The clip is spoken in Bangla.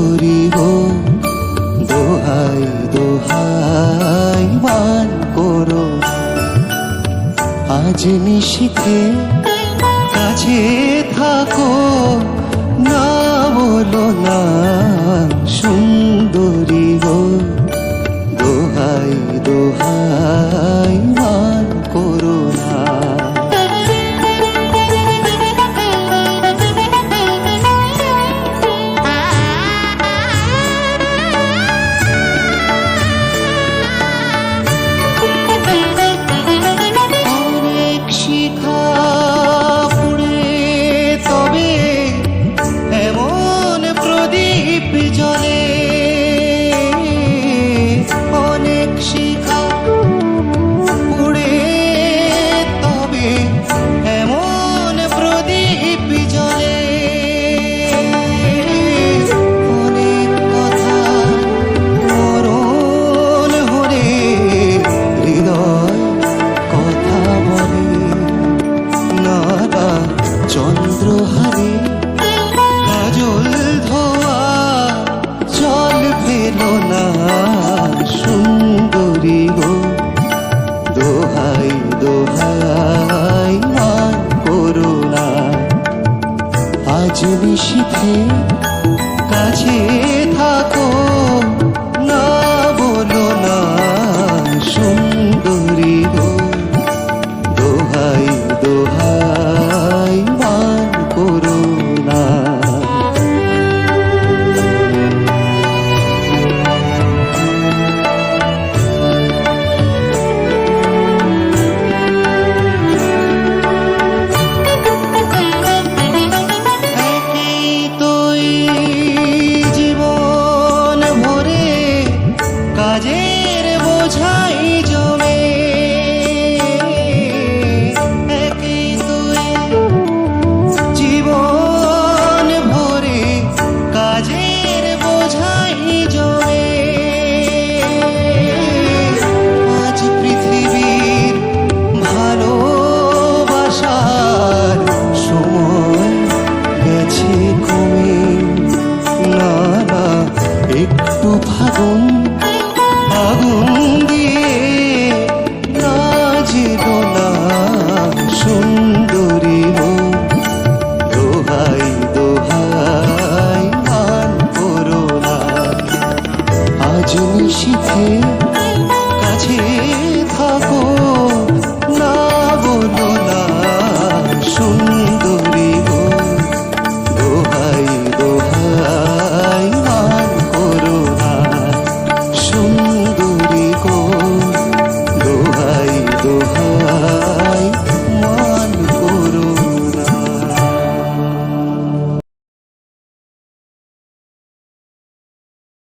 সুন্দরী গো, দোহাই দোহাই মান করো। আজ নিশীথে কাছে থাকো, না বলো না সুন্দরী গো, দোহাই দোহাই মান করো না। চন্দ্রহারে কাজল ধোয়া জল ফেলো না সুন্দরী গো, দোহাই দোহাই মান করো না। আজ নিশীথে কাছে থাকো,